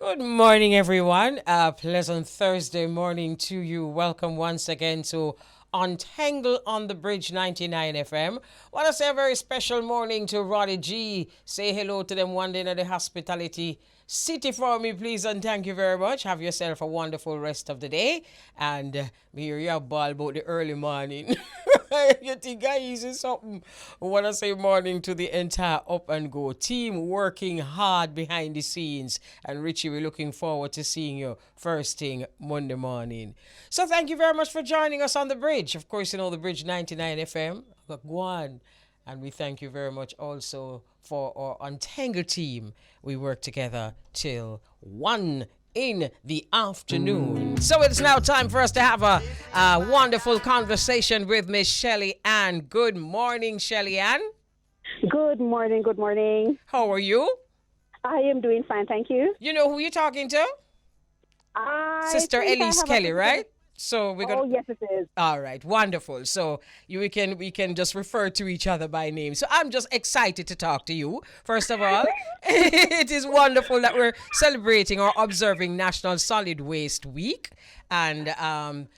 Good morning, everyone. A pleasant Thursday morning to you. Welcome once again to Untangle on the Bridge 99 FM. Want to say a very special morning to Roddy G. Say hello to them one day in the hospitality city for me, please, and thank you very much. Have yourself a wonderful rest of the day. And me hear you ball about the early morning. You think I easy something? I want to say morning to the entire Up and Go team working hard behind the scenes. And Richie, we're looking forward to seeing you first thing Monday morning. So thank you very much for joining us on the bridge. Of course, you know the bridge 99 FM. Go on. And we thank you very much also for our Untangle team. We work together till 1 in the afternoon. So it's now time for us to have a wonderful conversation with Ms Shelly-Ann. Good morning, Shelly-Ann. Good morning, good morning. How are you? I am doing fine, thank you. You know who you're talking to? I Sister think I Elise have Kelly, right? So we're gonna. Oh, yes, it is. All right, wonderful. So we can just refer to each other by name. So I'm just excited to talk to you. First of all, it is wonderful that we're celebrating or observing National Solid Waste Week, and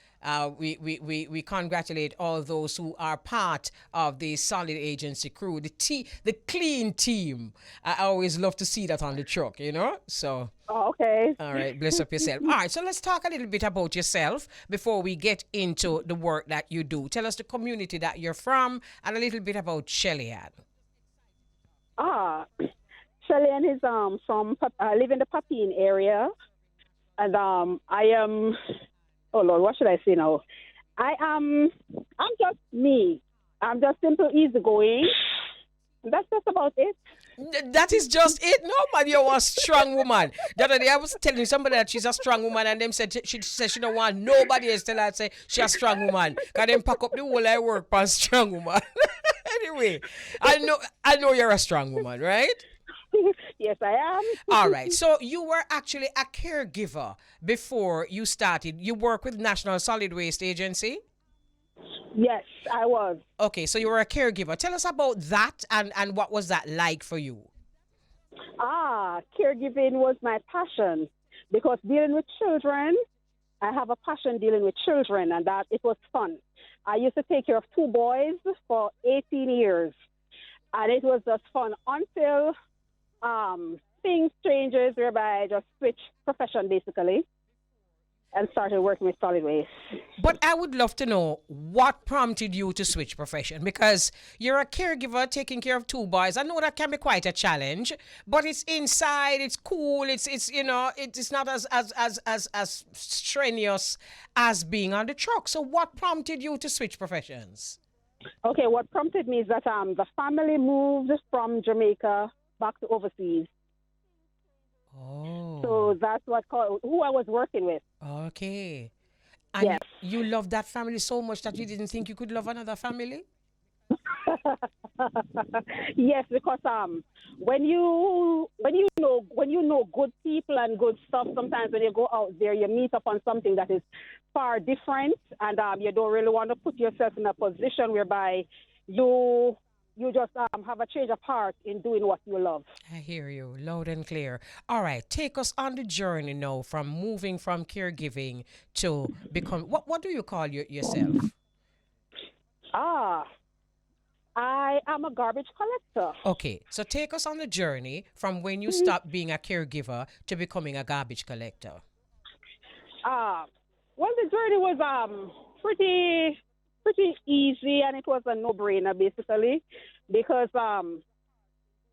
we congratulate all those who are part of the Solid Agency crew, the clean team. I always love to see that on the truck, you know. So. Oh, okay. All right, bless up yourself. All right, so let's talk a little bit about yourself before we get into the work that you do. Tell us the community that you're from and a little bit about Shelly-Ann. Ah, Shelly-Ann is from I live in the Papine area, and I am. Oh Lord, what should I say now? I'm just me. I'm just simple, easygoing. That's just about it. That is just it. No, man, you're a strong woman. The other day I was telling somebody that she's a strong woman, and them said she said she don't want nobody else tell her say she's a strong woman. Cause them pack up the whole I work for strong woman. Anyway, I know you're a strong woman, right? Yes, I am. All right. So you were actually a caregiver before you started. You work with National Solid Waste Agency? Yes, I was. Okay, so you were a caregiver. Tell us about that and what was that like for you? Caregiving was my passion because dealing with children, I have a passion dealing with children, and that it was fun. I used to take care of two boys for 18 years, and it was just fun until things changes whereby I just switched profession basically and started working with solid waste. But I would love to know what prompted you to switch profession, because you're a caregiver taking care of two boys. I know that can be quite a challenge, but it's inside, it's cool, it's you know, it's not as strenuous as being on the truck. So what prompted you to switch professions? Okay, what prompted me is that the family moved from Jamaica back to overseas. Oh. So that's who I was working with. Okay. And Yes. you love that family so much that you didn't think you could love another family? Yes, because when you know good people and good stuff, sometimes when you go out there, you meet up on something that is far different, and you don't really want to put yourself in a position whereby you just have a change of heart in doing what you love. I hear you loud and clear. All right, take us on the journey now from moving from caregiving to become what do you call yourself? I am a garbage collector. Okay, so take us on the journey from when you stopped being a caregiver to becoming a garbage collector. Well, the journey was pretty easy, and it was a no-brainer basically, because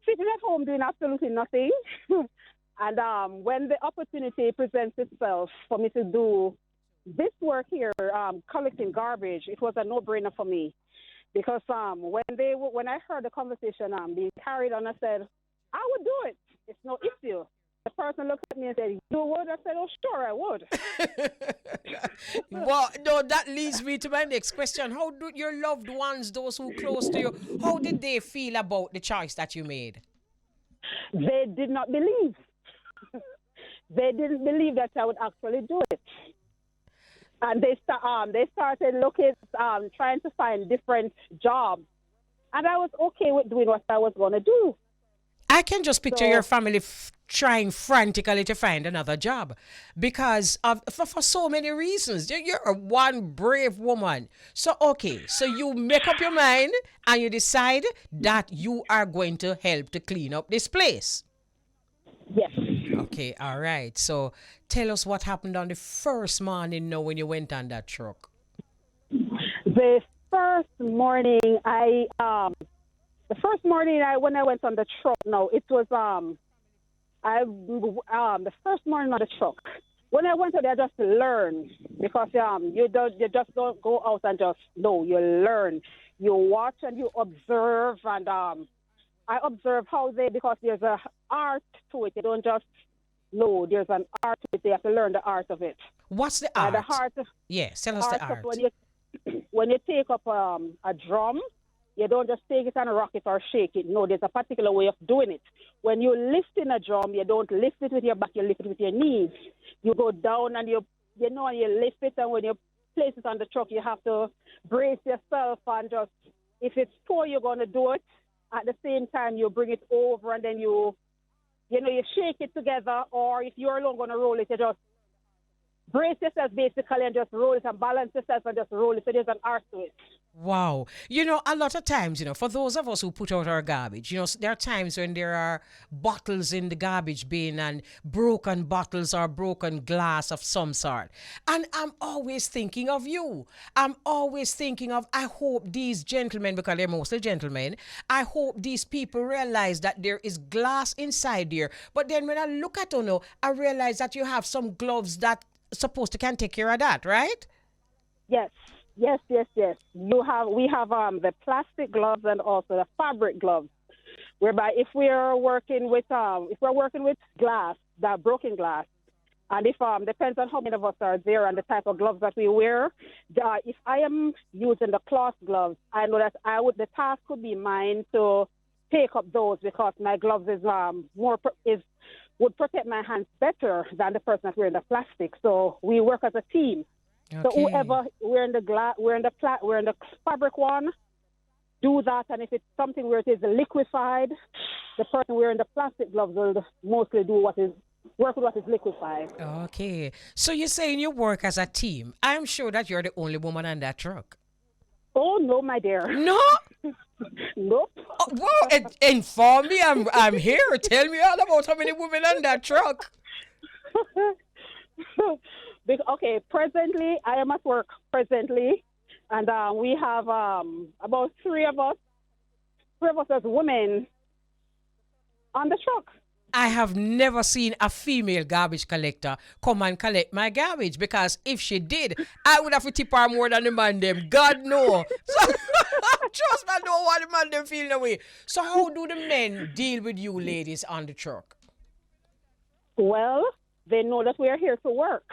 sitting at home doing absolutely nothing, and when the opportunity presents itself for me to do this work here, collecting garbage, it was a no-brainer for me, because when I heard the conversation being carried on, I said I would do it. It's no issue. The person looked at me and said, "You would?" I said, "Oh, sure, I would." Well, no, that leads me to my next question. How do your loved ones, those who close to you, how did they feel about the choice that you made? They did not believe. They didn't believe that I would actually do it. And they started looking, trying to find different jobs. And I was okay with doing what I was going to do. I can just picture your So family trying frantically to find another job because of for so many reasons. You're one brave woman. So okay, so you make up your mind and you decide that you are going to help to clean up this place. yes, Okay, all right. So tell us what happened on the first morning now when you went on that truck. the first morning the first morning I when I went on the truck, no, it was the first morning on the truck. When I went out there, just to learn because you just don't go out and just know. You learn, you watch and you observe, and I observe how they because there's a art to it. You don't just know. There's an art to it. You have to learn the art of it. What's the The art? art Yes, tell us the art of art. when you take up a drum, you don't just take it and rock it or shake it. No, there's a particular way of doing it. When you lift in a drum, you don't lift it with your back, you lift it with your knees. You go down and and you lift it, and when you place it on the truck, you have to brace yourself and just, if it's four, you're going to do it. At the same time, you bring it over and then you shake it together, or if you're alone going to roll it, you just brace yourself basically and just roll it and balance yourself and just roll it. So there's an art to it. Wow. A lot of times, for those of us who put out our garbage, there are times when there are bottles in the garbage bin and broken bottles or broken glass of some sort. And I'm always thinking of you. I'm always thinking of, I hope these gentlemen, because they're mostly gentlemen, I hope these people realize that there is glass inside there. But then when I look at Ono, I realize that you have some gloves that supposed to can take care of that, right? Yes, yes. We have the plastic gloves and also the fabric gloves. Whereby if we're working with glass, that broken glass, and if depends on how many of us are there and the type of gloves that we wear. If I am using the cloth gloves, I know that the task could be mine to take up those because my gloves would protect my hands better than the person that's wearing the plastic. So we work as a team. So Okay. whoever wearing the fabric one, do that. And if it's something where it is liquefied, the person wearing the plastic gloves will mostly work with what is liquefied. Okay. So you're saying you work as a team. I'm sure that you're the only woman on that truck. Oh no, my dear. No? Nope. Oh, whoa, inform me. I'm here. Tell me all about how many women on that truck. Okay, presently I am at work presently, and we have about three of us as women on the truck. I have never seen a female garbage collector come and collect my garbage because if she did, I would have to tip her more than the man them. God no. So, trust me, I don't want the man them feeling away. So how do the men deal with you ladies on the truck? Well, they know that we are here to work,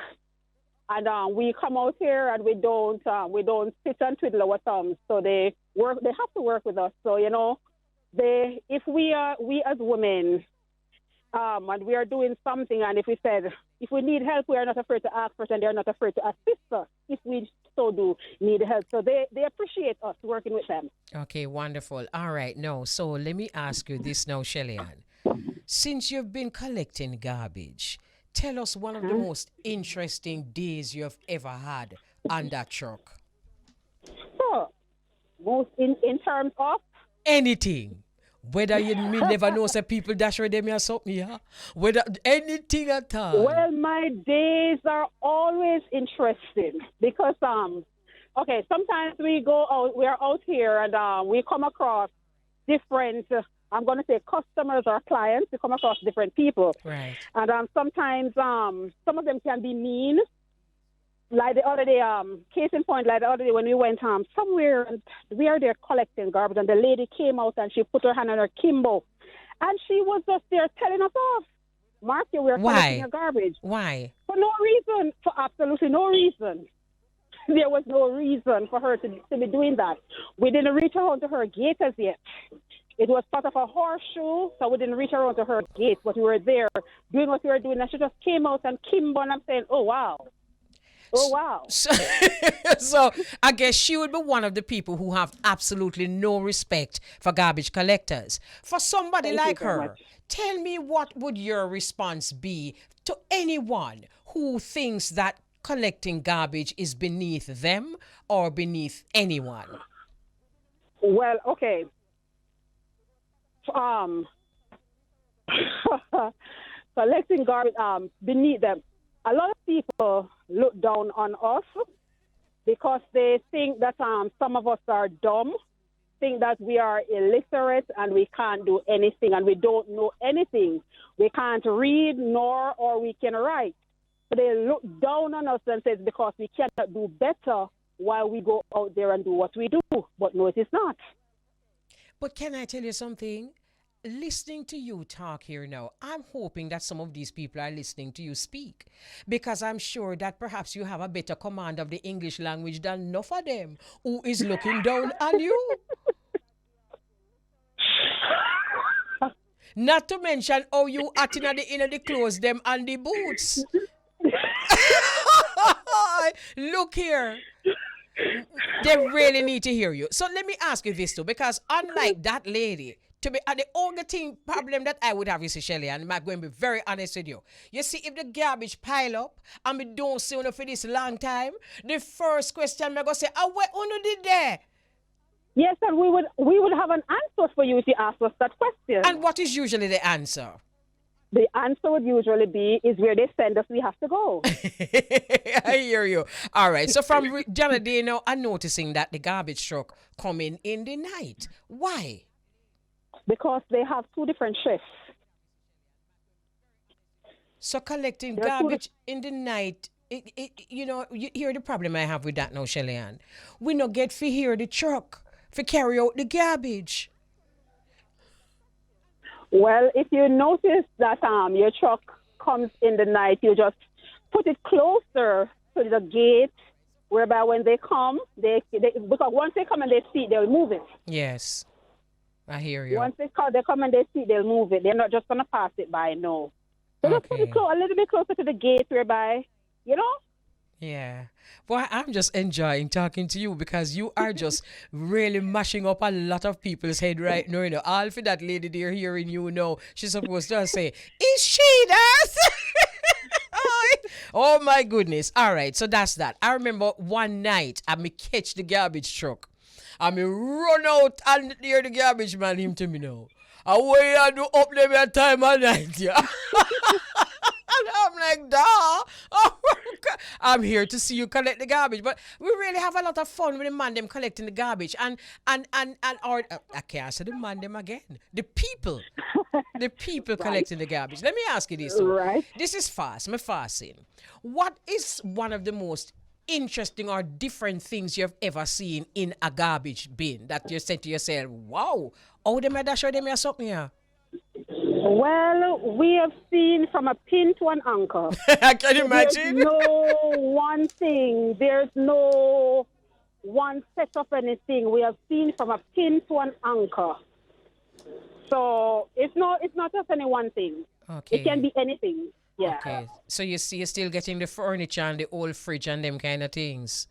and we come out here and we don't sit and twiddle our thumbs. So they have to work with us. So if we as women. And we are doing something, and if we need help, we are not afraid to ask for it, and they are not afraid to assist us if we so do need help. So they appreciate us working with them. Okay, wonderful. All right, now, so let me ask you this now, Shelly-Ann. Since you've been collecting garbage, tell us one of the most interesting days you have ever had on that truck. So, most in terms of Anything. Whether you me never know some people dash with them or something, yeah. Whether anything at all. well, my days are always interesting because okay, sometimes we are out here and we come across different. I'm going to say customers or clients. We come across different people, Right. and sometimes some of them can be mean. Like the other day, case in point, like the other day when we went somewhere and we are there collecting garbage, and the lady came out and she put her hand on her Kimbo, and she was just there telling us off. Marcia, we're collecting your garbage. Why? For no reason, for absolutely no reason. There was no reason for her to be doing that. We didn't reach around to her gate as yet. It was part of a horseshoe, so we didn't reach around to her gate, but we were there doing what we were doing, and she just came out and Kimbo, and I'm saying, oh, wow. Oh, wow. So, so I guess she would be one of the people who have absolutely no respect for garbage collectors. For somebody Thank you like very much. her, tell me what would your response be to anyone who thinks that collecting garbage is beneath them or beneath anyone? Well, okay. Um, collecting garbage beneath them. A lot of people look down on us because they think that some of us are dumb, think that we are illiterate and we can't do anything and we don't know anything. We can't read nor or we can write. So they look down on us and say it's because we cannot do better while we go out there and do what we do. But no, it is not. But can I tell you something? Listening to you talk here now, I'm hoping that some of these people are listening to you speak because I'm sure that perhaps you have a better command of the English language than enough of them who is looking down on you. Not to mention how you acting at the inner the clothes them and the boots. Look here. They really need to hear you. So let me ask you this too, because unlike that lady, to be the only thing problem that I would have, you see, Shelly, and I'm going to be very honest with you. You see, if the garbage pile up and we don't see enough for this long time, the first question I'm gonna say, "Oh, what you did there?" Yes, and we would have an answer for you if you ask us that question. And what is usually the answer? The answer would usually be is where they send us, we have to go. I hear you. All right. So from Janet, now, I'm noticing that the garbage truck coming in the night. Why? Because they have two different shifts. So collecting garbage in the night, you hear the problem I have with that now, Shelly-Ann. We not get to hear the truck for carry out the garbage. Well, if you notice that your truck comes in the night, you just put it closer to the gate, whereby when they come, they because once they come and they see it, they'll move it. Yes, I hear you. Once they come and they see it, they'll move it. They're not just going to pass it by, no. So just put it a little bit closer to the gate, whereby, you know? Yeah. Well, I'm just enjoying talking to you because you are just really mashing up a lot of people's head right now. You know, all for that lady there hearing you know, she's supposed to say, is she that? Oh my goodness. All right, so that's that. I remember one night I me catch the garbage truck. I me run out and hear the garbage man him to me now. Away I do up them at time of night, yeah. I'm like, duh. Oh, I'm here to see you collect the garbage. But we really have a lot of fun with the man them collecting the garbage. And or I can't say the man them again. The people. The people Right. collecting the garbage. Let me ask you this. Though. Right. This is fast. Me fasting. What is one of the most interesting or different things you've ever seen in a garbage bin that you said to yourself, wow, oh, they made that show them here something here? Well, we have seen from a pin to an anchor. I can imagine. There's no one thing. There's no one set of anything. We have seen from a pin to an anchor. So it's not just any one thing. Okay. It can be anything. Yeah. Okay. So you're still getting the furniture and the old fridge and them kind of things.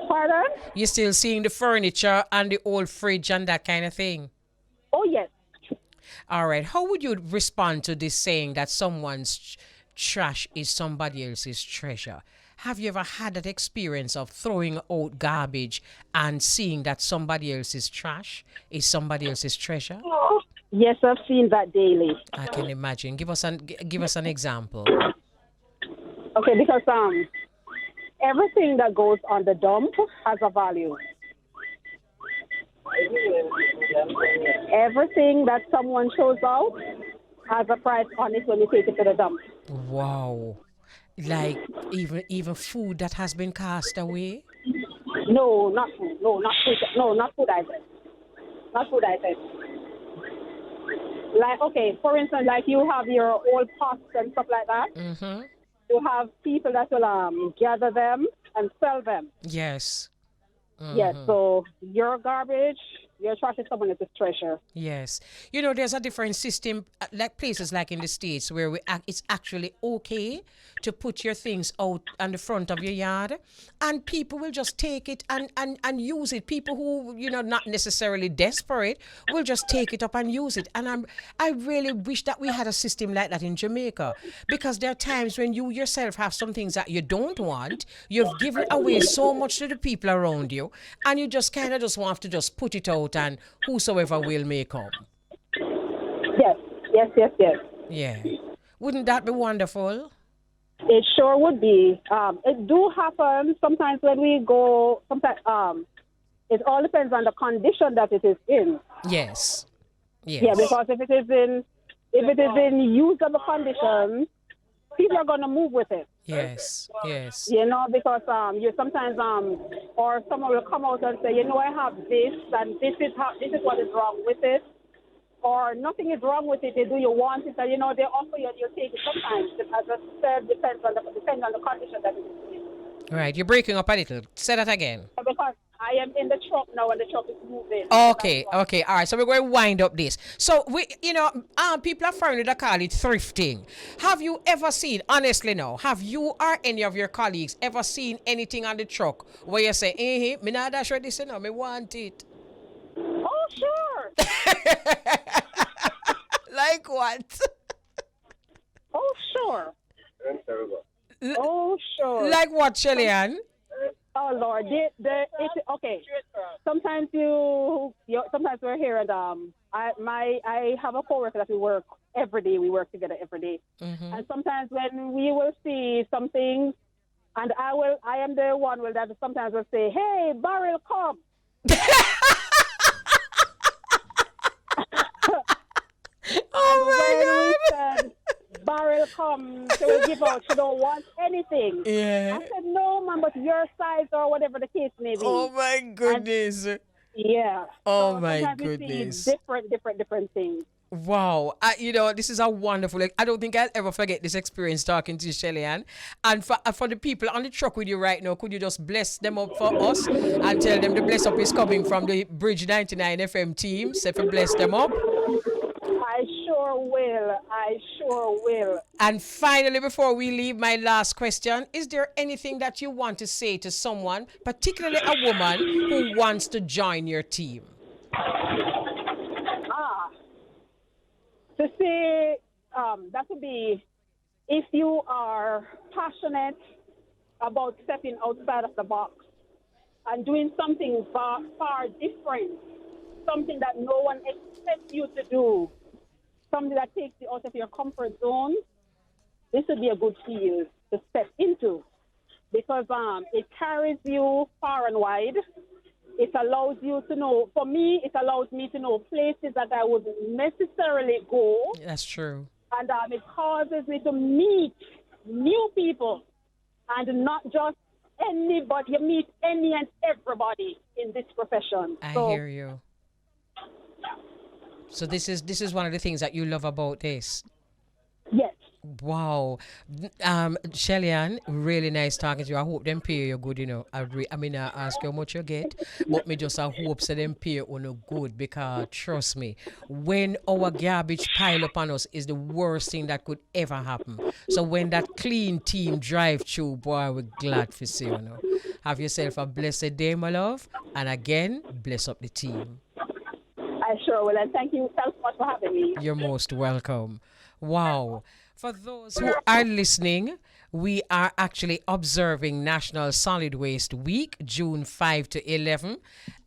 Pardon? You're still seeing the furniture and the old fridge and that kind of thing. Oh, yes. All right. How would you respond to this saying that someone's trash is somebody else's treasure? Have you ever had that experience of throwing out garbage and seeing that somebody else's trash is somebody else's treasure? Yes, I've seen that daily. I can imagine. Give us an example. Okay, because everything that goes on the dump has a value. Everything that someone shows out has a price on it when you take it to the dump. Wow. Like even food that has been cast away? No, not food. No, not food. No, not food items. Not food items. Like, okay, for instance, like you have your old pots and stuff like that. Mm-hmm. You have people that will gather them and sell them. Yes. Mm-hmm. Yes, so your garbage Your trash is someone else's treasure. Yes. There's a different system, like places like in the States where it's actually okay to put your things out on the front of your yard and people will just take it and use it. People who, not necessarily desperate will just take it up and use it. And I really wish that we had a system like that in Jamaica, because there are times when you yourself have some things that you don't want. You've given away so much to the people around you and you just kind of just want to just put it out and whosoever will may come. Yes, yes, yes, yes. Yeah. Wouldn't that be wonderful? It sure would be. It do happen sometimes when we go. Sometimes it all depends on the condition that it is in. Yes. Yes. Yeah, because if it is in usable condition, people are gonna move with it. Yes. Yes. Because you sometimes or someone will come out and say, I have this and this is what is wrong with it, or nothing is wrong with it. Do you want it? And they offer you and you take it. Sometimes, as I said, depends on the condition that it is in. Right, you're breaking up a little. Say that again. Because I am in the truck now and the truck is moving. Okay, all right. So we're going to wind up this. So people are found to call it thrifting. Have you ever seen, honestly now, have you or any of your colleagues ever seen anything on the truck where you say, me not dash with this, me want it? Oh, sure. Like what? Oh, sure. Oh, sure. Like what, Shelly-Ann? Oh Lord, okay. Sometimes sometimes we're here and I have a coworker that we work every day. We work together every day, and sometimes when we will see some things, and I am the one that sometimes will say, "Hey, barrel, come." Oh my God! Barrel come, she will give out. She don't want anything. Yeah. I said, no, man, but your size or whatever the case may be. Oh my goodness. And, yeah. Oh so my sometimes goodness. We see different things. Wow. This is a wonderful, I don't think I'll ever forget this experience talking to you, Shelly-Ann. And for the people on the truck with you right now, could you just bless them up for us and tell them the bless up is coming from the Bridge 99 FM team? So if you bless them up. I sure will. And finally, before we leave, my last question, is there anything that you want to say to someone, particularly a woman who wants to join your team? To say, that would be, if you are passionate about stepping outside of the box and doing something far different, something that no one expects you to do, something that takes you out of your comfort zone, this would be a good field to step into, because it carries you far and wide. It allows you to know, for me, it allows me to know places that I wouldn't necessarily go. That's true. And it causes me to meet new people and not just anybody. You meet any and everybody in this profession. I hear you. So this is one of the things that you love about this. Yes. Wow. Shelly-Ann, really nice talking to you. I hope them pay you good, I mean, I ask you how much you get, but me just I hope so them pay you good, because trust me, when our garbage pile up on us is the worst thing that could ever happen. So when that clean team drive through, boy, we're glad for you, Have yourself a blessed day, my love. And again, bless up the team. I sure will, and thank you so much for having me. You're most welcome. Wow. For those who are listening, we are actually observing National Solid Waste Week, June 5 to 11.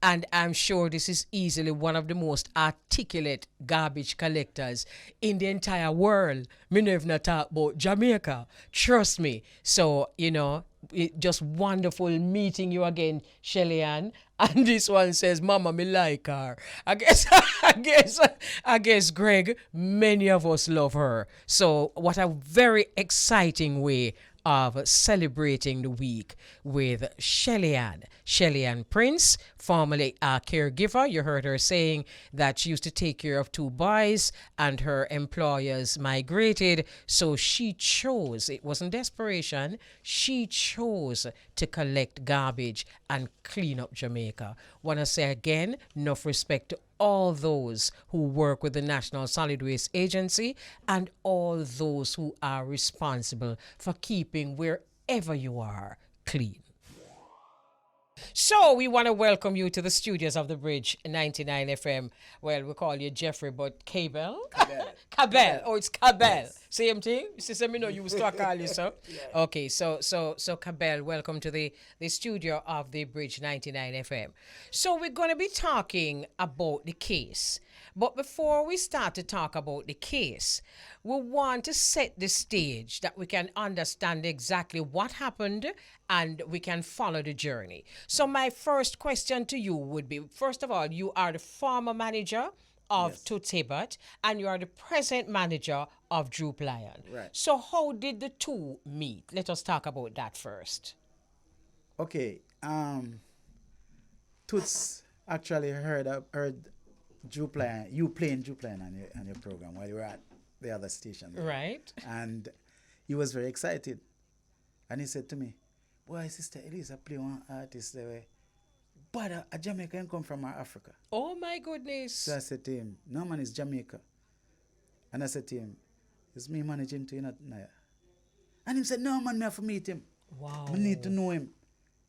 And I'm sure this is easily one of the most articulate garbage collectors in the entire world. Me never not talk about Jamaica. Trust me. So, just wonderful meeting you again, Shelly-Ann. And this one says, Mama, me like her. I guess, Greg, many of us love her. So what a very exciting way of celebrating the week with Shelly-Ann Prince, formerly a caregiver. You heard her saying that she used to take care of two boys and her employers migrated. So she chose, it wasn't desperation, she chose to collect garbage and clean up Jamaica. Want to say again, enough respect to all those who work with the National Solid Waste Agency and all those who are responsible for keeping wherever you are clean. So we want to welcome you to the studios of the Bridge 99 FM. Well, we call you Jeffrey, but Cabell? Cabell. Oh, it's Cabell. Yes. Same thing? Sister, me know you will start calling you, so. Yeah. Okay, so Cabell, welcome to the studio of the Bridge 99 FM. So we're going to be talking about the case. But before we start to talk about the case, we want to set the stage that we can understand exactly what happened and we can follow the journey. So my first question to you would be, first of all, you are the former manager of Toots Hibbert and you are the present manager of Droop Lion. Right. So how did the two meet? Let us talk about that first. Okay. Toots actually heard Droop Lion, you playing Droop Lion on your program while you were at the other station. Right. And he was very excited. And he said to me, boy, Sister Elise, I play one artist there. But a Jamaican come from Africa. Oh my goodness. So I said to him, no man, it's Jamaica. And I said to him, it's me managing to you not now. And he said, no man, me have to meet him. Wow. I need to know him.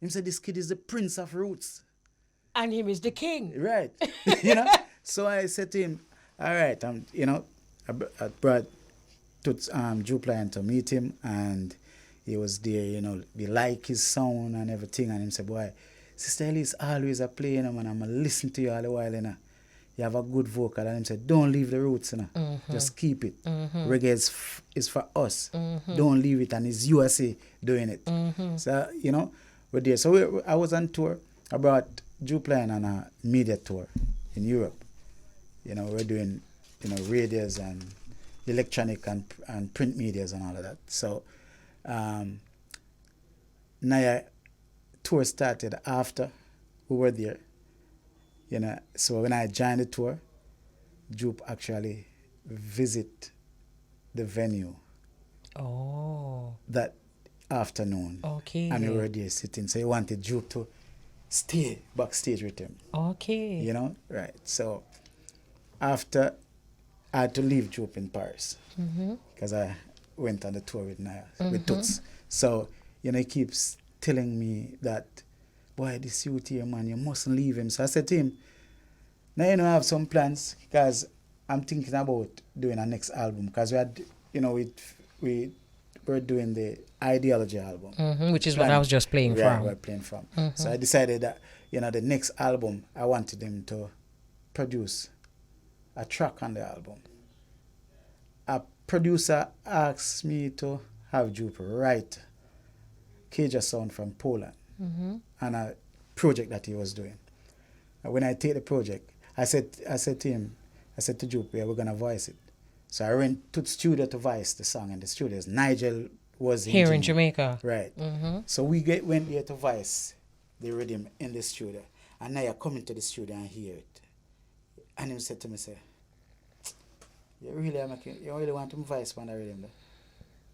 He said, this kid is the prince of roots. And him is the king. Right. So I said to him, all right, I brought Toots Droop Lion to meet him, and he was there, we like his sound and everything. And he said, boy, Sister Elise always a play, and I'm going to listen to you all the while, You have a good vocal. And he said, don't leave the roots, Just keep it. Reggae is for us. Don't leave it, and it's USA doing it. So, we're there. So I was on tour. I brought Droop Lion on a media tour in Europe. We're doing, radios and electronic and print medias and all of that. So, Naya tour started after we were there. So when I joined the tour, Droop actually visit the venue. Oh. That afternoon. Okay. And we were there sitting. So he wanted Droop to stay backstage with him. Okay. Right. So after I had to leave Droop in Paris because I went on the tour with Naya, with Toots. So, he keeps telling me that, boy, this youth here, man, you mustn't leave him. So I said to him, now I have some plans because I'm thinking about doing a next album because we had, we were doing the Ideology album. Which is what I was just playing from. We're playing from. So I decided that, the next album, I wanted him to produce a track on the album. A producer asked me to have Droop write Cajun sound from Poland on a project that he was doing. And when I take the project, I said to Droop, we're going to voice it. So I went to the studio to voice the song in the studios. Nigel was here in Jamaica. Right. So we went there to voice the rhythm in the studio. And now I come into the studio and hear it. And he said to me, you really want to voice on the rhythm?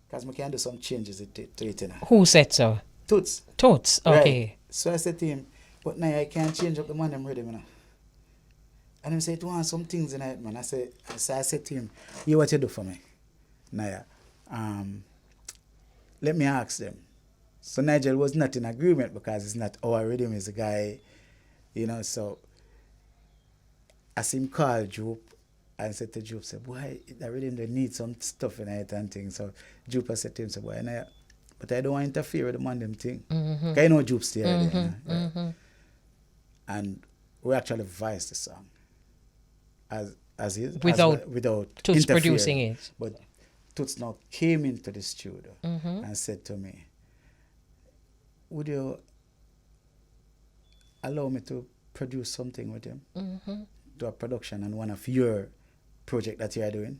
Because I can do some changes to it. Who said so? Toots. Toots, okay. Right. So I said to him, but now I can't change up the man them rhythm. And he said, you want some things in it, man. I said to him, what you do for me? Naya, let me ask them. So Nigel was not in agreement because it's not our rhythm, is a guy, so I see him call Droop and said to Droop, boy, that rhythm, they need some stuff in it and things. So Droop said to him, boy, Naya, but I don't want to interfere with the man them thing. Because I know Droop's there. Right? And we actually voiced the song as is. Without Toots producing it. But Toots now came into the studio and said to me, would you allow me to produce something with him? Do a production on one of your project that you are doing?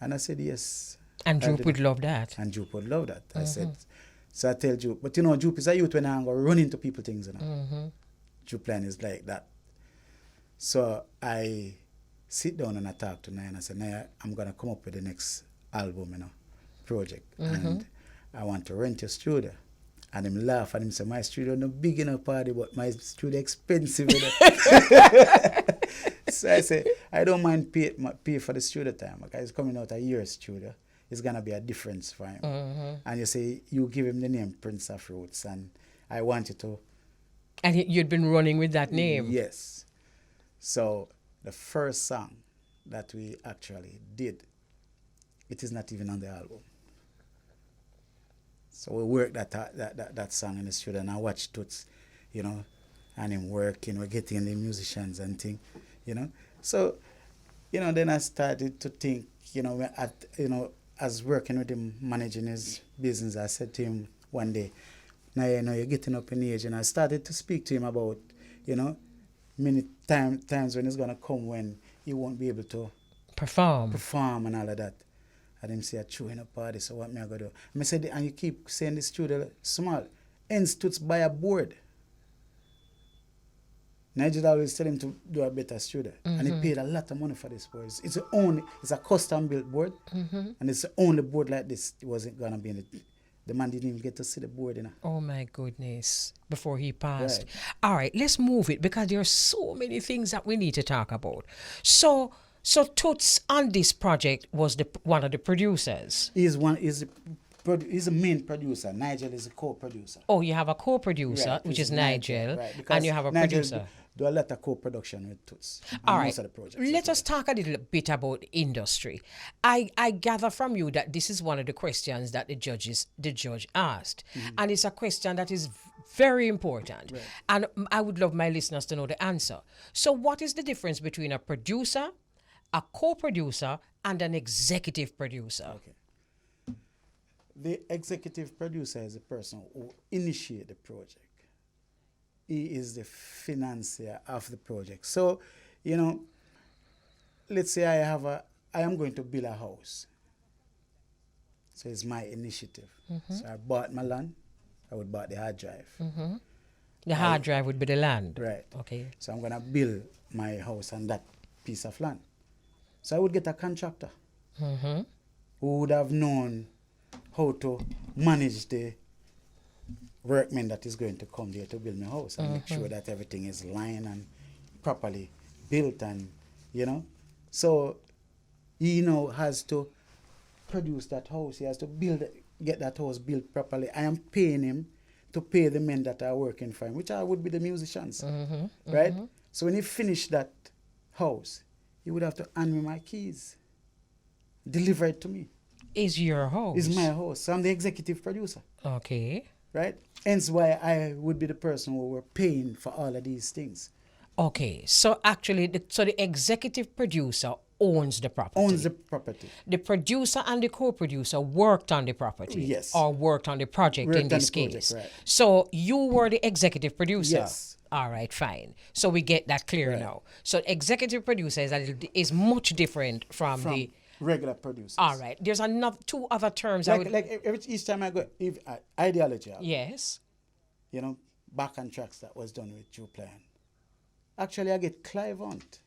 And I said, yes. And Droop would love that. And Droop would love that. I said, so I tell Droop, but you know, Droop is a youth when I'm going to run into people things, you know. Droop Lion is like that. So I sit down and I talk to Naya and I said, Naya, I'm going to come up with the next album, you know, project. And I want to rent your studio. And him laugh and him say, my studio no big enough party, but my studio expensive. You know? So I say, I don't mind pay for the studio time. Because it's coming out a year's studio. It's going to be a difference for him. And you say, you give him the name Prince of Roots. And I want you to. And you'd been running with that name? Yes. So the first song that we actually did, it is not even on the album. So we worked that song in the studio and I watched Toots, you know, and him working, we're getting the musicians and thing, you know. So, you know, then I started to think, you know, as working with him, managing his business, I said to him one day, now you know you're getting up in age, and I started to speak to him about, you know, many times when it's gonna come when he won't be able to perform and all of that. And him say, I chew in a party, so what me I gonna do? I said, and you keep saying the studio small. Hence, Toots buy a board. Nigel always tell him to do a better studio. And he paid a lot of money for this board. It's a custom built board. And it's the only board like this. It wasn't gonna be in the man didn't even get to see the board, you know. Oh my goodness. Before he passed. Right. All right, let's move it because there are so many things that we need to talk about. So Toots on this project was one of the producers. He's the main producer. Nigel is a co-producer. Oh, you have a co-producer, Right, which it's is Nigel, right, and you have a Nigel producer. Do a lot of co-production with Toots. All right. Most of the projects. Let us talk a little bit about industry. I gather from you that this is one of the questions that the judge asked. And it's a question that is very important. Right. And I would love my listeners to know the answer. So what is the difference between a producer, a co-producer, and an executive producer? Okay. The executive producer is the person who initiates the project. He is the financier of the project. So, you know, let's say I am going to build a house. So it's my initiative. So I bought my land. I would buy the hard drive. The hard drive would be the land. Right. Okay. So I'm going to build my house on that piece of land. So I would get a contractor who would have known how to manage the workman that is going to come there to build my house and make sure that everything is lined and properly built, and you know. So he now has to produce that house. He has to get that house built properly. I am paying him to pay the men that are working for him, which would be the musicians, right? So when he finished that house, he would have to hand me my keys, deliver it to me. Is your house? It's my house. So I'm the executive producer. Okay. Right? Hence why I would be the person who were paying for all of these things. Okay. So actually, the executive producer owns the property. Owns the property. The producer and the co-producer worked on the property. Yes. Or worked on the project in this case. Right. So you were the executive producer. Yes. All right, fine. So we get that clear now. So executive producer is much different from the regular producers. All right. There's two other terms. Each time I go, ideology. Yes. You know, back on tracks that was done with Droop Lion. Actually, I get Clive Hunt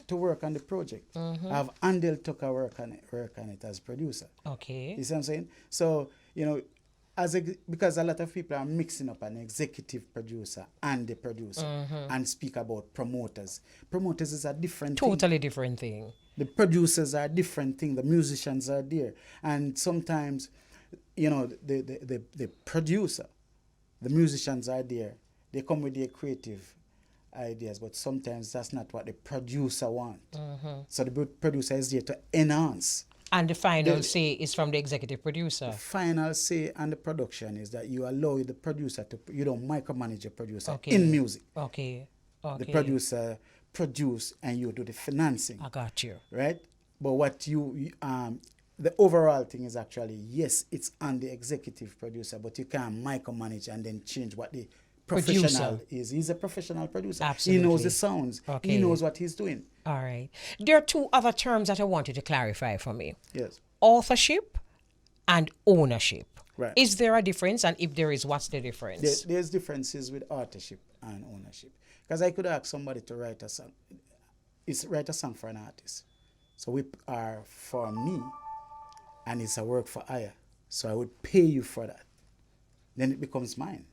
to work on the project. I have Andel Tucker work on it as producer. Okay. You see what I'm saying? So, you know, because a lot of people are mixing up an executive producer and the producer and speak about promoters. Promoters is a different thing. Totally different thing. The producers are a different thing. The musicians are there. And sometimes, you know, the producer, the musicians are there. They come with their creative ideas, but sometimes that's not what the producer wants. So the producer is there to enhance. And the final say is from the executive producer. The final say on the production is that you allow the producer you don't micromanage the producer in music. Okay. The producer produce and you do the financing. I got you. Right? But what the overall thing is actually, yes, it's on the executive producer, but you can't micromanage and then change what the professional is. He's a professional producer. Absolutely. He knows the sounds. Okay. He knows what he's doing. All right. There are two other terms that I want you to clarify for me. Yes. authorship and ownership. Right. Is there a difference? And if there is, what's the difference? There's differences with authorship and ownership. Because I could ask somebody to write a song. Write a song for an artist. So we are for me, and it's a work for hire. So I would pay you for that. Then it becomes mine.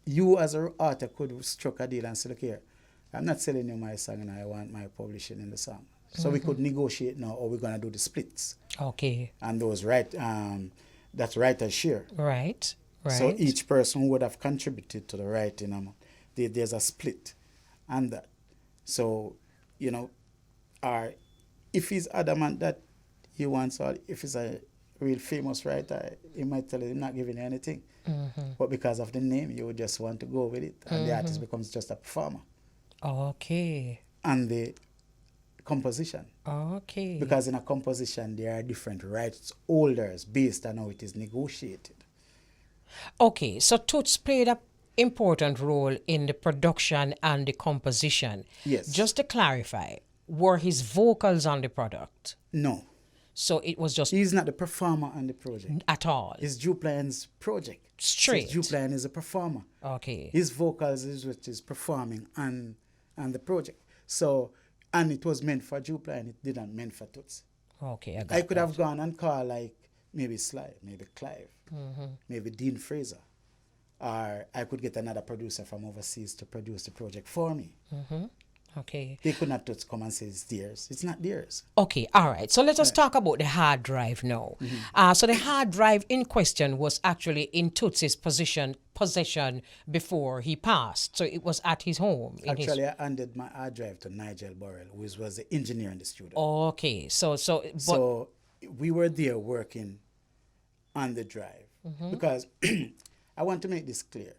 You as an author could struck a deal and say, look here, I'm not selling you my song and I want my publishing in the song. So we could negotiate now, or we're going to do the splits. Okay. And those that's writer's share. Right. So each person who would have contributed to the writing amount, there's a split and that. So, or if he's adamant that he wants, or if he's a real famous writer, he might tell you, I'm not giving you anything. But because of the name, you would just want to go with it. And the artist becomes just a performer. Okay. And the composition. Okay. Because in a composition, there are different rights holders based on how it is negotiated. Okay, so Toots played an important role in the production and the composition. Yes. Just to clarify, were his vocals on the product? No. So it was just He's not the performer on the project. at all? It's Droop Lion's project. Straight. So Droop Lion is a performer. Okay. His vocals is what is performing on the project. So, and it was meant for Droop Lion. It didn't meant for Toots. Okay, I could have gone and called like maybe Sly, maybe Clive, maybe Dean Fraser. Or I could get another producer from overseas to produce the project for me. Okay. They could not just come and say it's theirs. It's not theirs. Okay, all right. So let us talk about the hard drive now. So the hard drive in question was actually in Toots's possession before he passed. So it was at his home. Actually, I handed my hard drive to Nigel Burrell, who was the engineer in the studio. Okay, So we were there working on the drive because I want to make this clear.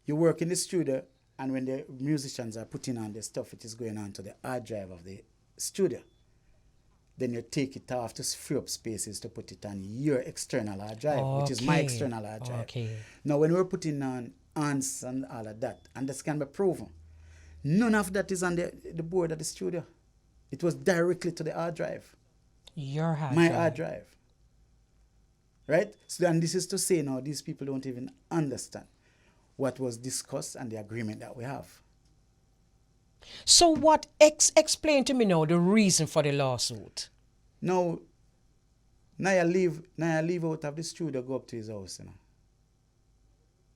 You work in the studio, and when the musicians are putting on the stuff, it is going on to the hard drive of the studio. Then you take it off to free up spaces to put it on your external hard drive, which is my external hard drive. Okay. Now, when we're putting on ANS and all of that, and this can be proven, none of that is on the board of the studio. It was directly to the hard drive. Your hard My drive. hard drive. Right? So, and this is to say now, these people don't even understand what was discussed and the agreement that we have. So what, explain to me now the reason for the lawsuit. Now, Naya leave out of the studio, go up to his house,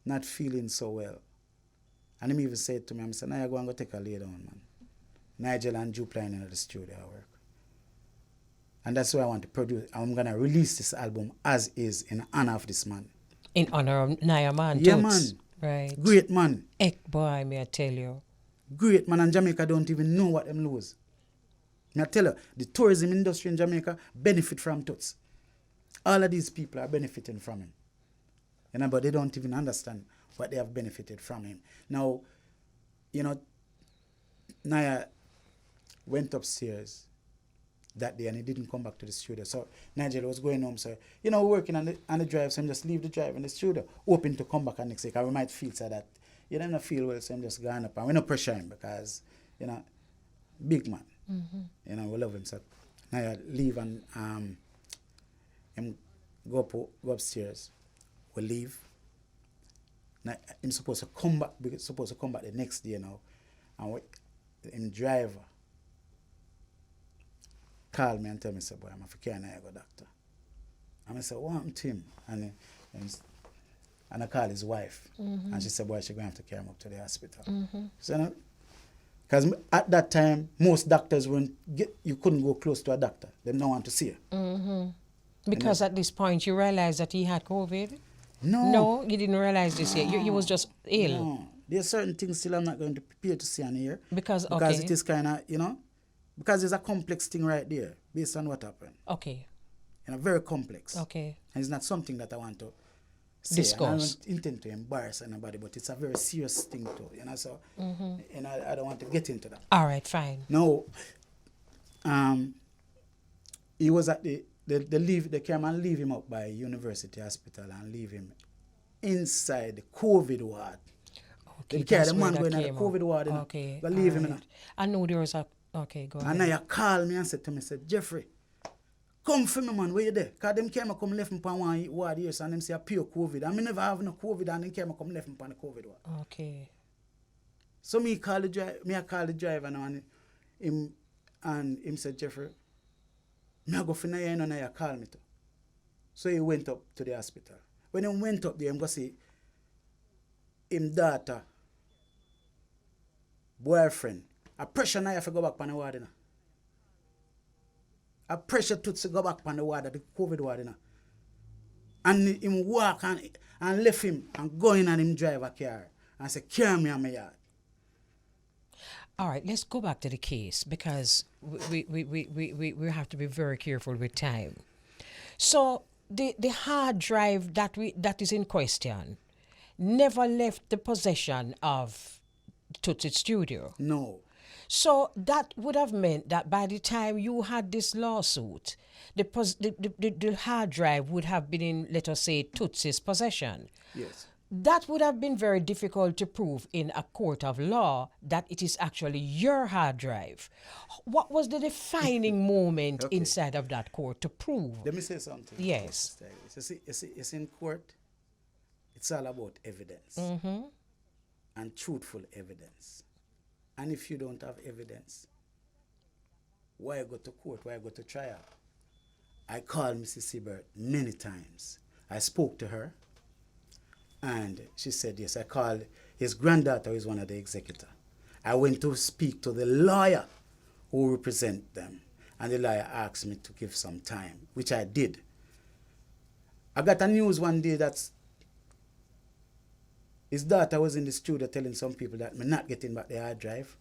not feeling so well. And him even said to me, I said, Naya, go and go take a lay down, man. Nigel and Droop Lion in the studio at work. And that's why I want to produce. I'm going to release this album as is in honor of this man. In honor of Naya Man. Yeah, Toots. man. Right. Great man. Heck boy, may I tell you. Great man, and Jamaica don't even know what them lose. May I tell you, the tourism industry in Jamaica benefit from Toots. All of these people are benefiting from him. But they don't even understand what they have benefited from him. Now, Naya went upstairs that day and he didn't come back to the studio. So Nigel was going home, so working on the drive, so I'm just leave the drive in the studio, hoping to come back and next week. We might feel so that don't feel well, so I'm just going up and we don't pressure him because big man. We love him. So Naya leave and him go upstairs. We leave. Now I'm supposed to come back the next day now, and him driver call me and tell me, say, boy, I'm a care and I go doctor. And I said, what happened to him? And I call his wife. And she said, boy, she's going to have to carry him up to the hospital. So, because at that time, most doctors you couldn't go close to a doctor. They don't want to see you. Because at this point, you realized that he had COVID? No. No, you didn't realize this yet. You was just ill. No. There are certain things still I'm not going to prepare to see on here. Because it is kind of, because there's a complex thing right there based on what happened. Okay. Very complex. Okay. And it's not something that I want to say. Discuss. I don't intend to embarrass anybody, but it's a very serious thing too, so I don't want to get into that. All right, fine. No, he was at they came and leave him up by University Hospital and leave him inside the COVID ward. Okay, they carry the that's man where going that to the came COVID up. ward, Okay, but leave him. right. I know there was a... Okay, go ahead. And now you call me and said to me, said, Jeffrey, come for me, man, where you there? Because them came and come left me on one ward years and them say pure COVID. And me never have no COVID and them came and come left me on the COVID ward. Okay. So I call the driver now and him said, Jeffrey, me I go for you and you call me too. So he went up to the hospital. When he went up there, I'm going to see him daughter, boyfriend, a pressure now to go back on the ward. You know. A pressure to go back on the ward, the COVID ward. You know. And him walk and left him and go in and him drive a car and say, carry me on my yard. All right, let's go back to the case because we have to be very careful with time. So the hard drive that is in question never left the possession of Tootsie's studio. No. So that would have meant that by the time you had this lawsuit, the hard drive would have been in, let us say, Tootsie's possession. Yes. That would have been very difficult to prove in a court of law that it is actually your hard drive. What was the defining moment inside of that court to prove? Let me say something. Yes. You see, it's in court. It's all about evidence and truthful evidence. And if you don't have evidence, why go to court? Why go to trial? I called Mrs. Siebert many times. I spoke to her. And she said, yes, I called his granddaughter, who is one of the executors. I went to speak to the lawyer who represent them. And the lawyer asked me to give some time, which I did. I got a news one day that his daughter was in the studio telling some people that me not getting back the hard drive.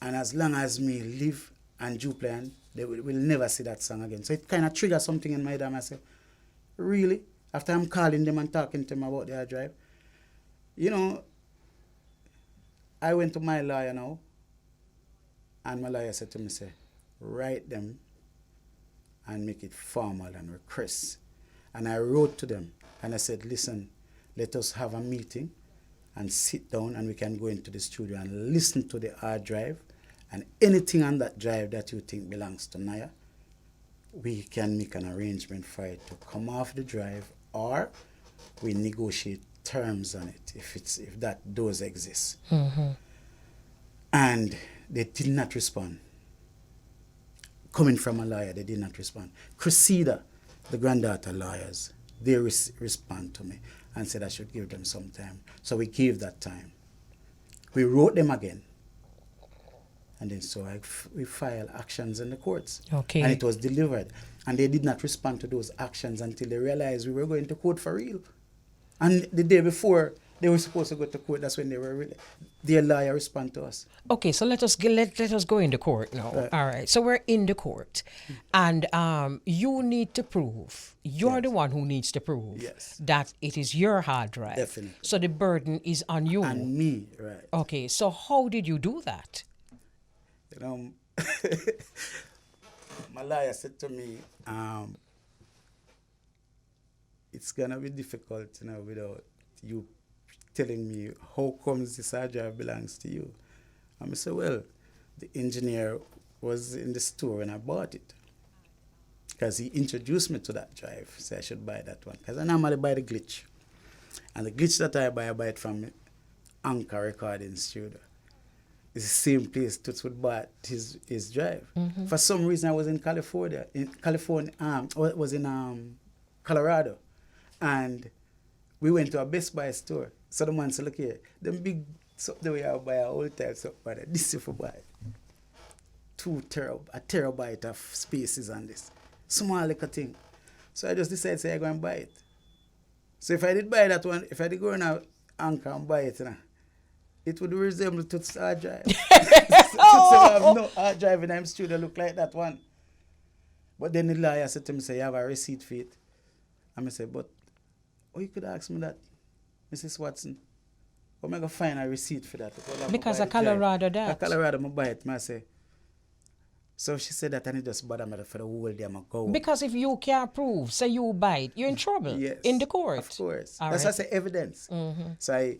And as long as me live and Droop Lion, they will never see that song again. So it kind of triggered something in my dam. I said, really? After I'm calling them and talking to them about the hard drive, you know, I went to my lawyer now, and my lawyer said to me, say, write them and make it formal and request. And I wrote to them, and I said, listen, let us have a meeting and sit down, and we can go into the studio and listen to the hard drive, and anything on that drive that you think belongs to Naya, we can make an arrangement for it to come off the drive, or we negotiate terms on it if that does exist. And they did not respond. Coming from a lawyer, they did not respond. Cressida, the granddaughter lawyers, they respond to me and said I should give them some time. So we gave that time. We wrote them again. And then so we filed actions in the courts. Okay. And it was delivered. And they did not respond to those actions until they realized we were going to court for real. And the day before they were supposed to go to court, that's when their lawyer responded to us. Okay, so let us go into court now. Right. All right, so we're in the court. And you need to prove, you're the one who needs to prove that it is your hard drive. Definitely. So the burden is on you. And me, right. Okay, so how did you do that? You know, my lawyer said to me, it's going to be difficult, you know, without you telling me how comes this hard drive belongs to you. And I said, well, the engineer was in the store when I bought it. Because he introduced me to that drive, so I should buy that one. Because I normally buy the glitch. And the glitch that I buy it from Anchor Recording Studio. It's the same place Toots would buy his drive. For some reason, I was in California. Was in Colorado. And we went to a Best Buy store. So the man said, look here, them big stuff that we have buy all types of buy. This is for buy. A terabyte of spaces on this. Small little thing. So I just decided to say I'm going to buy it. So if I did buy that one, if I did go in an Anchor and buy it, it would resemble Toots' hard drive. Toots have no hard drive in my studio look like that one. But then the lawyer said to me, say, you have a receipt for it. And I said, but you could ask me that, Mrs. Watson. How am I going to find a receipt for that? Because a Colorado that. A Colorado, I buy it. I say. So she said that, and it just bother me for the whole day. I'm go. Because if you can't prove, say you buy it, you're in trouble. Yes. In the court. Of course. All That's right. why I say evidence. So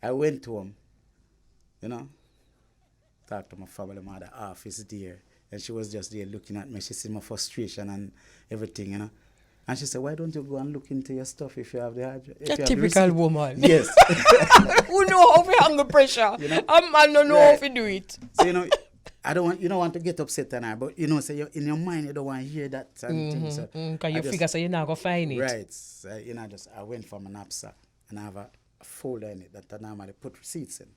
I went to him, you know, talked to my family, my office there. And she was just there looking at me. She see my frustration and everything, you know. And she said, why don't you go and look into your stuff if you have the hard drive? A typical woman. Yes. Who know how to handle pressure? You know? I don't know how to do it. So, you know, you don't want to get upset and I, but you know, say in your mind you don't want to hear that and things. So Because you figure so you're not gonna find it. right. So, you know, I went from a knapsack and I have a folder in it that I normally put receipts in.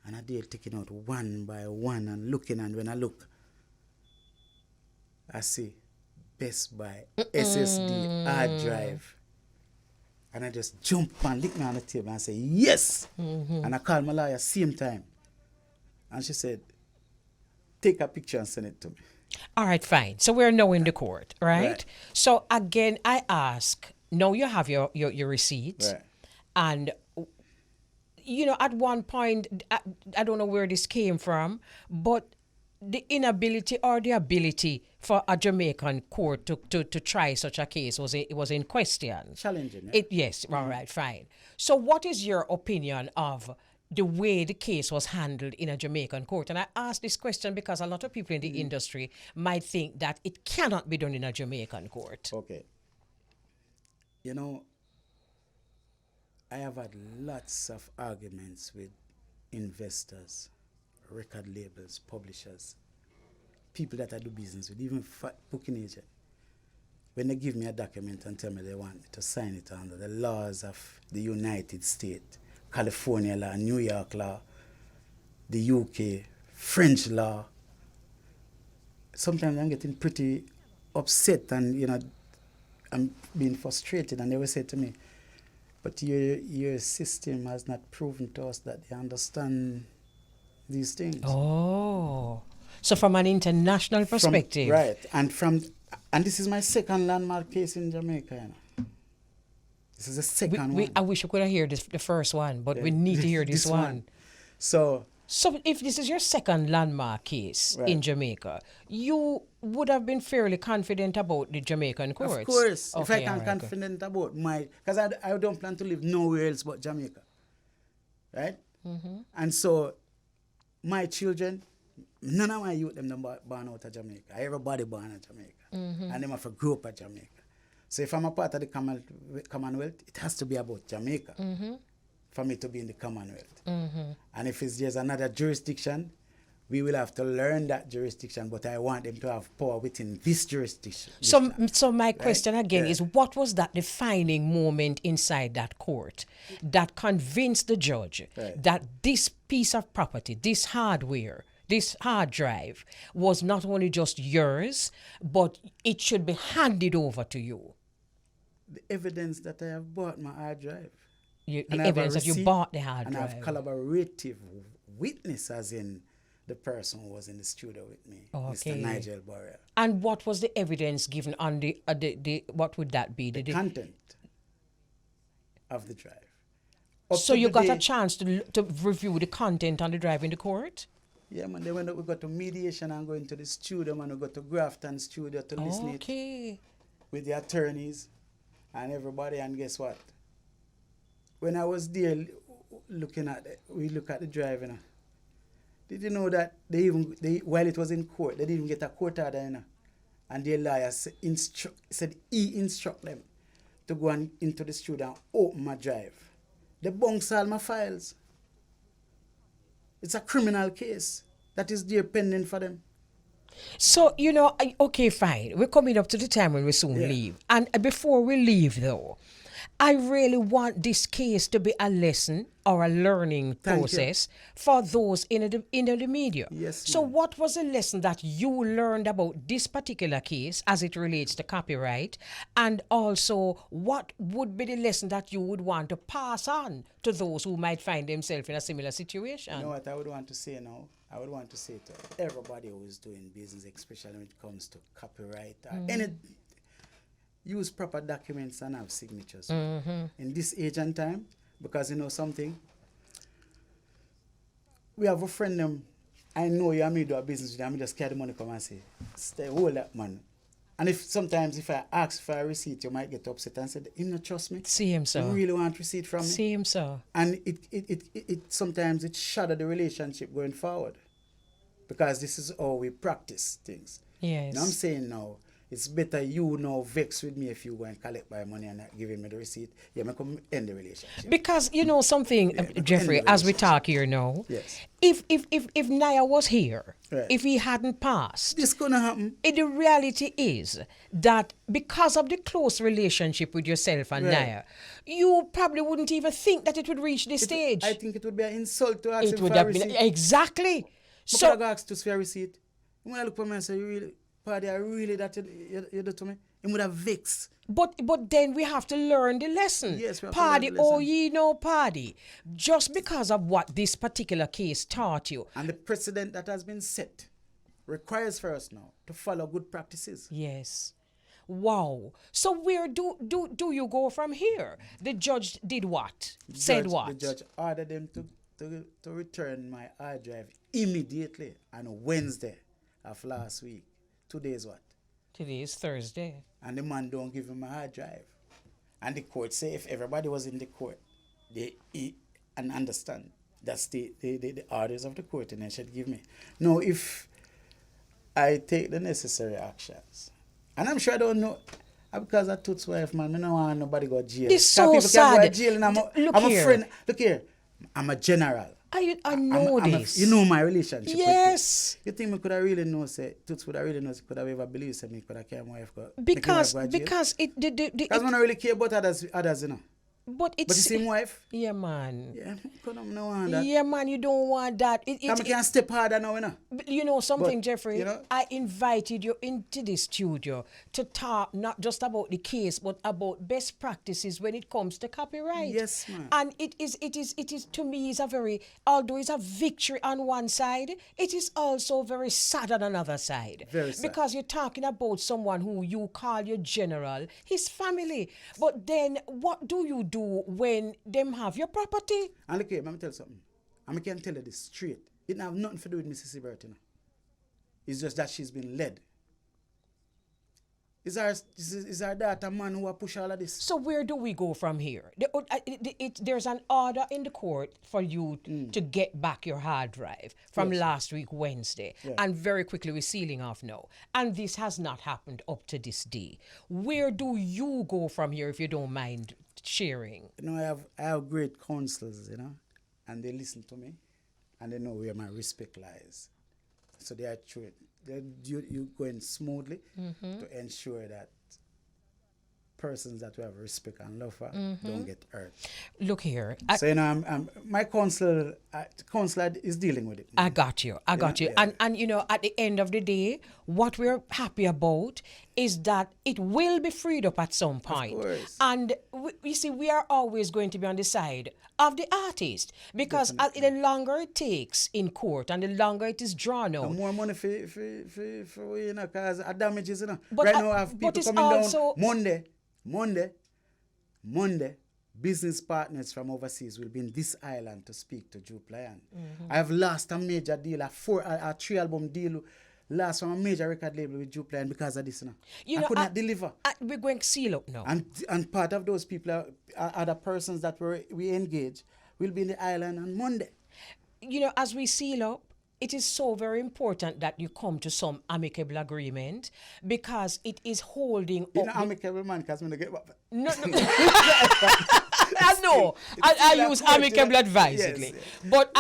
And I did taking out one by one and looking, and when I look, I see Best Buy SSD hard drive. And I just jump and lick me on the table and say, yes! And I called my lawyer same time. And she said, take a picture and send it to me. All right, fine. So we're now in the court, right? So again, I ask, now you have your receipts. Right. And, you know, at one point, I don't know where this came from, but the inability or the ability for a Jamaican court to try such a case was in question. Challenging. Yeah? Yes, all right, fine. So what is your opinion of the way the case was handled in a Jamaican court? And I ask this question because a lot of people in the industry might think that it cannot be done in a Jamaican court. Okay. You know, I have had lots of arguments with investors, record labels, publishers, people that I do business with, even booking agent. When they give me a document and tell me they want me to sign it under the laws of the United States, California law, New York law, the UK, French law, sometimes I'm getting pretty upset and, you know, I'm being frustrated, and they will say to me, but your system has not proven to us that they understand these things. Oh, so from an international perspective. Right, and this is my second landmark case in Jamaica. You know. This is the second one. I wish we could have heard the first one, but we need to hear this one. So if this is your second landmark case in Jamaica, you would have been fairly confident about the Jamaican courts. Of course, okay, if I can confident about because I don't plan to live nowhere else but Jamaica, right? And so my children, none of my youth them born out of Jamaica. Everybody born in Jamaica, and them have to grow up at Jamaica. So if I'm a part of the Commonwealth, it has to be about Jamaica for me to be in the Commonwealth. And if there's another jurisdiction, we will have to learn that jurisdiction, but I want them to have power within this jurisdiction. So my question again is, what was that defining moment inside that court that convinced the judge that this piece of property, this hardware, this hard drive was not only just yours, but it should be handed over to you? The evidence that I have bought my hard drive. The evidence that you bought the hard drive. And I have collaborative witness, as in the person who was in the studio with me, Mr. Nigel Burrell. And what was the evidence given on the what would that be? The content of the drive. So you got a chance to review the content on the drive in the court? Yeah, man. Then when we go to mediation and go into the studio, man, we go to Grafton studio to listen it with the attorneys and everybody. And guess what? When I was there we look at the drive, you know. Did you know that while it was in court, they didn't even get a court order, you know? And their lawyer said he instruct them to go into the studio and open my drive. They bunks all my files. It's a criminal case that is there pending for them. So, you know, okay, fine. We're coming up to the time when we soon leave. And before we leave, though, I really want this case to be a lesson or a learning process for those in the media. Yes, so what was the lesson that you learned about this particular case as it relates to copyright? And also, what would be the lesson that you would want to pass on to those who might find themselves in a similar situation? You know what I would want to say now? I would want to say to everybody who is doing business, especially when it comes to copyright or any, use proper documents and have signatures in this age and time, because you know something, we have a friend I know you and me do a business with them, I just carry the money come and say, stay, hold that man. And sometimes if I ask for a receipt, you might get upset and say, you not trust me? See him, sir. You really want receipt from me? See him, sir. And it sometimes it shatter the relationship going forward. because this is how we practice things. Yes. Now I'm saying now, it's better you now vex with me if you go and collect my money and not giving me the receipt. Yeah, I come end the relationship. Because you know something, Jeffrey, as we talk here now, yes. if Naya was here, right. if he hadn't passed, this gonna happen. The reality is that because of the close relationship with yourself and right. Naya, you probably wouldn't even think that it would reach this stage. I think it would be an insult to ask it him would for have a receipt. been exactly. So I go ask to for a receipt. When I look for me and say, you really, Paddy, I really that you do to me. He would have vexed. But then we have to learn the lesson. Yes, we have Paddy, to learn the lesson. oh ye know Paddy. Just because of what this particular case taught you. And the precedent that has been set requires for us now to follow good practices. Yes. Wow. So where do you go from here? The judge did what? Said what? The judge ordered them to return my hard drive immediately on Wednesday of last week. 2 days what? Today is Thursday. And the man don't give him a hard drive. And the court say if everybody was in the court, and understand that's the orders of the court and they should give me. No, if I take the necessary actions, and I'm sure I don't know, because I Toots wife, man, I don't want nobody go to jail. This so people sad. Can go to jail and I'm a friend. Look here, I'm a general. I know this. You know my relationship yes. with you. You think me could have really know, say, Toots would have really know, could have ever believed, say, me could have carried my wife go. Because I don't really care about others, you know. But you see my wife? Yeah, man. Yeah, no want that. Yeah, man, you don't want that. I can't step harder now, you know. You know something, but, Jeffrey? You know? I invited you into the studio to talk not just about the case, but about best practices when it comes to copyright. Yes, ma'am. And it is to me, is a very, although it's a victory on one side, it is also very sad on another side. Very sad. Because you're talking about someone who you call your general, his family. But then what do you do when them have your property? And look here, let me tell you something. I can tell you this straight. It have nothing to do with Mrs. Siebert, you know. It's just that she's been led. Is our daughter man who push all of this? So where do we go from here? There's an order in the court for you to get back your hard drive from last week, Wednesday. Yeah. And very quickly we're sealing off now. And this has not happened up to this day. Where do you go from here, if you don't mind sharing? You know, I have great counselors, you know, and they listen to me and they know where my respect lies. So they are true. You going smoothly to ensure that persons that we have respect and love for don't get hurt. Look here. So, you know, my counselor is dealing with it. I got you. Yeah. And, you know, at the end of the day, what we're happy about is that it will be freed up at some point. Of course. And, you see, we are always going to be on the side of the artist. Because the longer it takes in court and the longer it is drawn out. And more money for you know, because damages, you know. But right now I have people coming also down Monday, business partners from overseas will be in this island to speak to Droop Lion. I have lost a major deal, a 3-album deal, last from a major record label with Droop Lion because of this. I could not deliver. We're going to seal up now. And part of those people are other persons that we engage will be in the island on Monday. You know, as we seal up, it is so very important that you come to some amicable agreement because it is holding up. Amicable man, because I'm going to get what? No. I know. I use amicable advisedly. Yes. But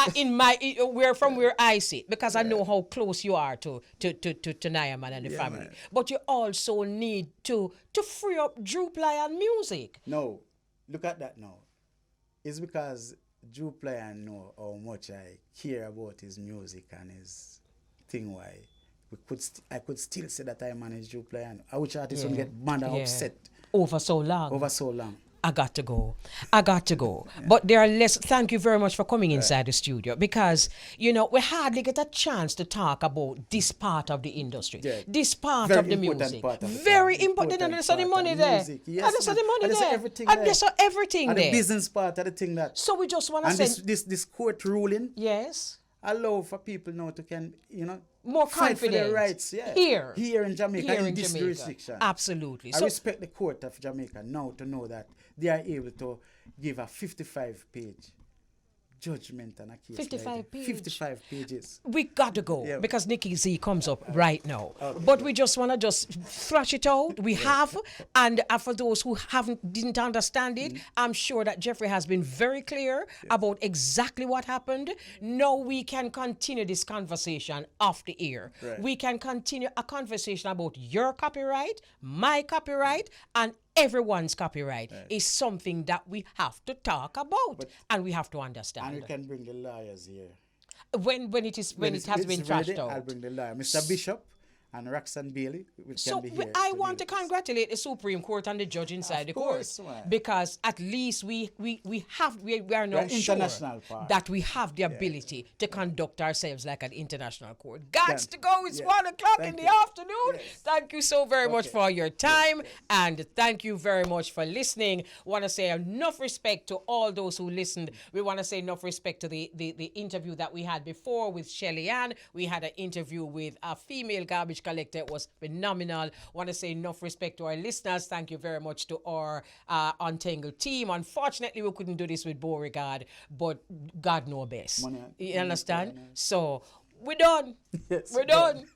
where I sit, because I know how close you are to Nyaman and the family. Man. But you also need to free up Droop Lion music. No, look at that now. It's because Droop Lion know how much I care about his music and his thing. Why I could still say that I manage Droop Lion. I wish artists would get mad and upset over so long. I got to go. Yeah. But there are less. Thank you very much for coming inside the studio because, you know, we hardly get a chance to talk about this part of the industry, this part of the music. Very important. And there's the money there. And there's the money there. And there's everything there. And the business part of the thing that. So we just want to say. This court ruling. Yes. Allow for people now to more fight confident for their rights, here in Jamaica, in this jurisdiction. Absolutely. I respect the court of Jamaica now to know that they are able to give a 55-page judgment on a case 55 like pages. 55 pages. We got to go Yeah. because Nikki Z comes up right now. Okay. But we just want to just thrash it out. We have, and for those who didn't understand it, I'm sure that Jeffrey has been very clear about exactly what happened. Now we can continue this conversation off the air. Right. We can continue a conversation about your copyright, my copyright, and everyone's copyright is something that we have to talk about and we have to understand. And we can bring the lawyers here. When it has been trashed ready, out. I'll bring the lawyer. Mr. Bishop and Roxanne Bailey So can be here. I want to congratulate the Supreme Court and the judge inside the court course, why? because at least we are now We're sure international part. that we have the ability to conduct ourselves like an international court. Gots to go. It's Yeah. 1 o'clock in Thank the you. afternoon. Yes. Thank you so very much Okay. for your time and thank you very much for listening. Want to say enough respect to all those who listened. We want to say enough respect to the interview that we had before with Shelly-Ann. We had an interview with a female garbage collector. It was phenomenal. Want to say enough respect to our listeners. Thank you very much to our Untengle team. Unfortunately, we couldn't do this with Beauregard, but God knows best. Money- You understand? money- So we're done. Yes, We're done.